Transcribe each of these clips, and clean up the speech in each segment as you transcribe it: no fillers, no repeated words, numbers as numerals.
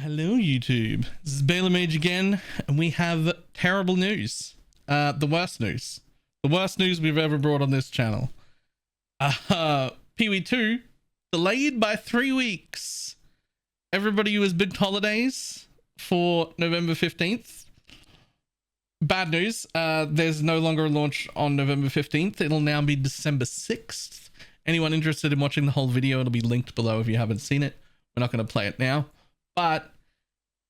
Hello YouTube, this is Baylor Mage again, and we have terrible news. The worst news we've ever brought on this channel. PoE 2 delayed by 3 weeks. Everybody was booked holidays for November 15th. Bad news, there's no longer a launch on November 15th. It'll now be December 6th. Anyone interested in watching the whole video, it'll be linked below if you haven't seen it. We're not going to play it now. But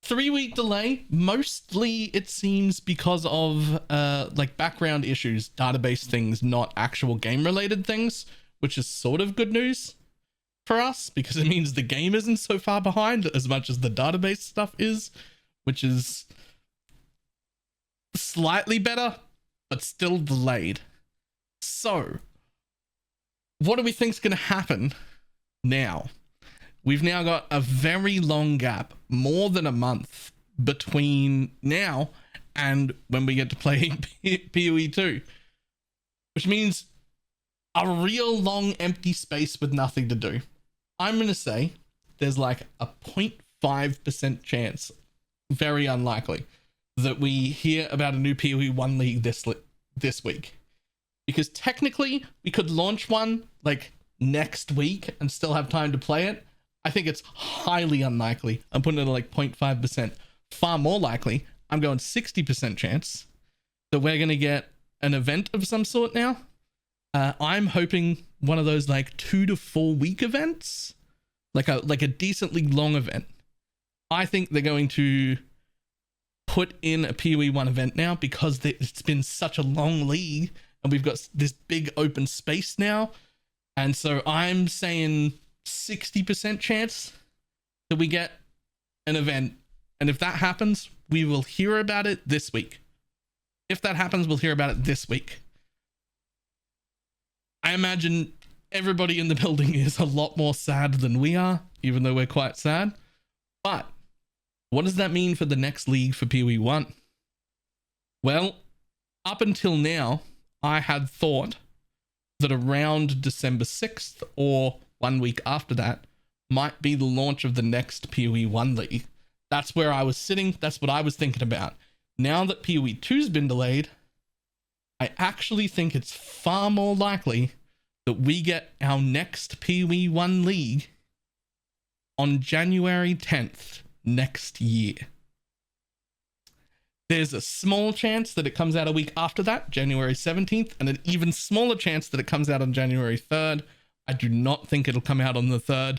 3-week delay, mostly it seems because of like background issues, database things, not actual game related things, which is sort of good news for us because it means the game isn't so far behind as much as the database stuff is, which is slightly better, but still delayed. So what do we think is going to happen now? We've now got a very long gap, more than a month, between now and when we get to play PoE 2, which means a real long empty space with nothing to do. I'm going to say there's like a 0.5% chance, very unlikely, that we hear about a new PoE 1 league this week. Because technically, we could launch one like next week and still have time to play it. I think it's highly unlikely. I'm putting it at like 0.5%. Far more likely, I'm going 60% chance that we're going to get an event of some sort now. I'm hoping one of those like 2 to 4 week events, like a decently long event. I think they're going to put in a PoE 1 event now because it's been such a long league and we've got this big open space now. And so I'm saying 60% chance that we get an event, and if that happens, we will hear about it this week. If that happens, we'll hear about it this week. I imagine everybody in the building is a lot more sad than we are, even though we're quite sad. But what does that mean for the next league for PoE 1? Well, up until now, I had thought that around December 6th or 1 week after that might be the launch of the next PoE 1 league. That's where I was sitting. That's what I was thinking about. Now that PoE 2's been delayed, I actually think it's far more likely that we get our next PoE 1 league on January 10th next year. There's a small chance that it comes out a week after that, January 17th, and an even smaller chance that it comes out on January 3rd. I do not think it'll come out on the 3rd.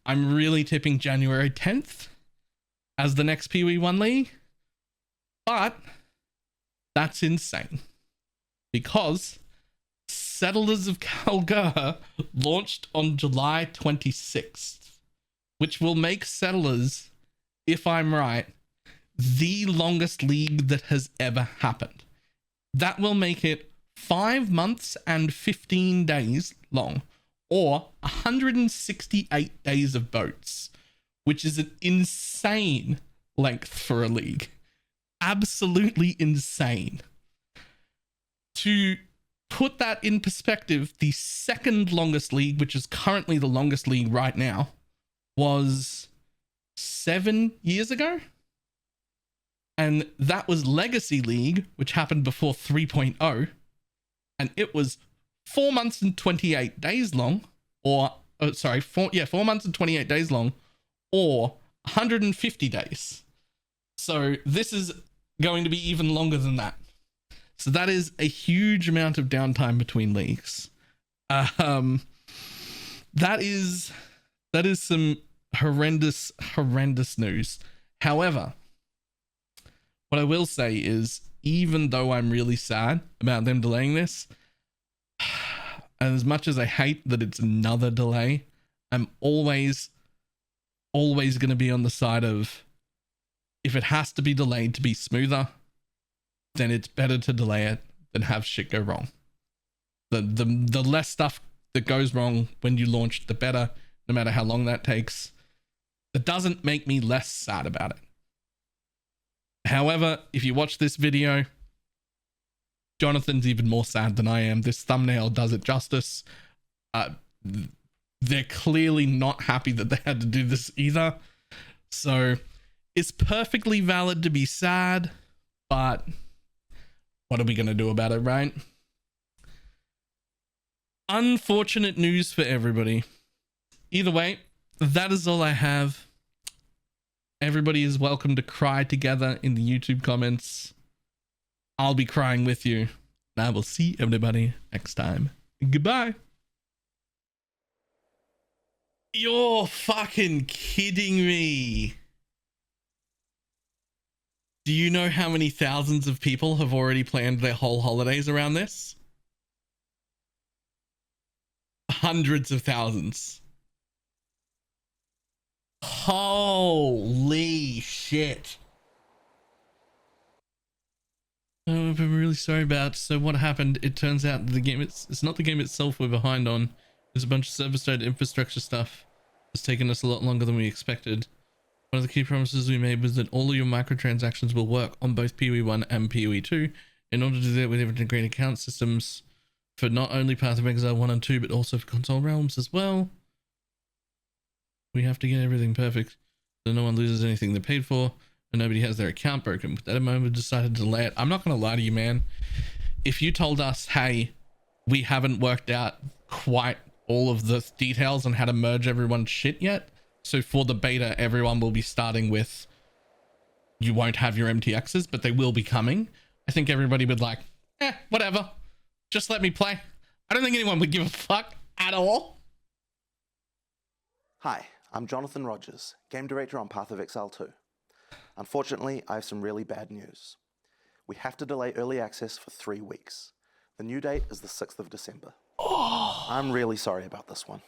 I'm really tipping January 10th as the next PoE 1 league. But that's insane because Settlers of Kalgur launched on July 26th, which will make Settlers, if I'm right, the longest league that has ever happened. That will make it 5 months and 15 days long, or 168 days of boats, which is an insane length for a league. Absolutely insane. To put that in perspective, the second longest league, which is currently the longest league right now, was 7 years ago. And that was Legacy League, which happened before 3.0. And it was 4 months and 28 days long, or 4 months and 28 days long, or 150 days. So this is going to be even longer than that. So that is a huge amount of downtime between leagues. That is some horrendous news. However, what I will say is, even though I'm really sad about them delaying this, and as much as I hate that it's another delay, I'm always going to be on the side of, if it has to be delayed to be smoother, then it's better to delay it than have shit go wrong. The less stuff that goes wrong when you launch, the better, no matter how long that takes. That doesn't make me less sad about it. However, if you watch this video, Jonathan's even more sad than I am. This thumbnail does it justice. They're clearly not happy that they had to do this either. So It's perfectly valid to be sad, but what are we going to do about it, right? Unfortunate news for everybody. Either way, that is all I have. Everybody is welcome to cry together in the YouTube comments. I'll be crying with you. And I will see everybody next time. Goodbye. You're fucking kidding me. Do you know how many thousands of people have already planned their whole holidays around this? Hundreds of thousands. Holy shit. Oh, I'm really sorry about. So what happened? It turns out the game, it's not the game itself we're behind on. There's a bunch of server-side infrastructure stuff. It's taken us a lot longer than we expected. One of the key promises we made was that all of your microtransactions will work on both PoE 1 and PoE 2. In order to do that, we have integrated account systems for not only Path of Exile 1 and 2, but also for console realms as well. We have to get everything perfect so no one loses anything they paid for and nobody has their account broken. With that in mind, we decided to delay it. I'm not going to lie to you, man. If you told us, hey, we haven't worked out quite all of the details on how to merge everyone's shit yet, so for the beta, everyone will be starting with, you won't have your MTXs, but they will be coming. I think everybody would like, whatever. Just let me play. I don't think anyone would give a fuck at all. Hi, I'm Jonathan Rogers, Game Director on Path of Exile 2. Unfortunately, I have some really bad news. We have to delay early access for 3 weeks. The new date is the 6th of December. I'm really sorry about this one.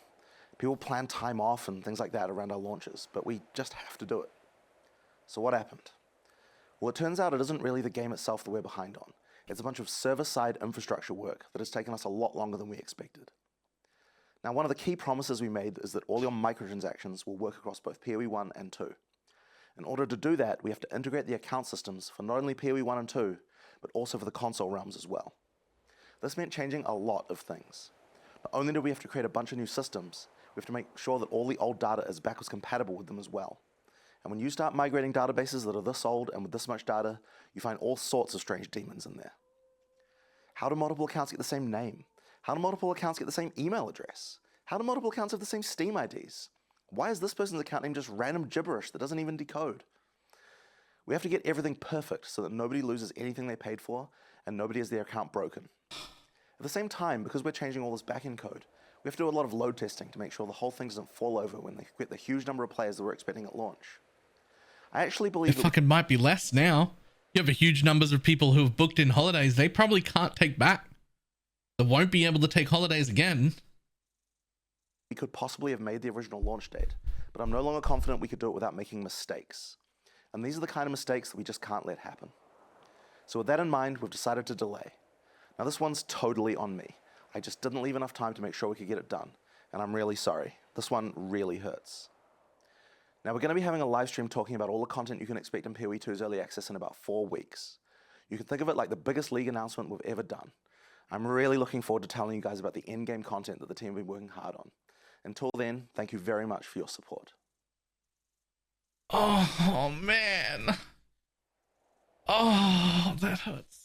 People plan time off and things like that around our launches, but we just have to do it. So what happened? Well, it turns out it isn't really the game itself that we're behind on. It's a bunch of server-side infrastructure work that has taken us a lot longer than we expected. Now, one of the key promises we made is that all your microtransactions will work across both PoE 1 and 2. In order to do that, we have to integrate the account systems for not only PoE 1 and 2, but also for the console realms as well. This meant changing a lot of things. Not only do we have to create a bunch of new systems, we have to make sure that all the old data is backwards compatible with them as well. And when you start migrating databases that are this old and with this much data, you find all sorts of strange demons in there. How do multiple accounts get the same name? How do multiple accounts get the same email address? How do multiple accounts have the same Steam IDs? Why is this person's account name just random gibberish that doesn't even decode? We have to get everything perfect so that nobody loses anything they paid for and nobody has their account broken. At the same time, because we're changing all this backend code, we have to do a lot of load testing to make sure the whole thing doesn't fall over when they get the huge number of players that we're expecting at launch. I actually believe it fucking might be less now. You have a huge numbers of people who have booked in holidays they probably can't take back. They won't be able to take holidays again. We could possibly have made the original launch date, but I'm no longer confident we could do it without making mistakes. And these are the kind of mistakes that we just can't let happen. So with that in mind, we've decided to delay. Now this one's totally on me. I just didn't leave enough time to make sure we could get it done, and I'm really sorry. This one really hurts. Now we're going to be having a live stream talking about all the content you can expect in PoE 2's early access in about 4 weeks. You can think of it like the biggest league announcement we've ever done. I'm really looking forward to telling you guys about the in-game content that the team have been working hard on. Until then, thank you very much for your support. Oh man. Oh, that hurts.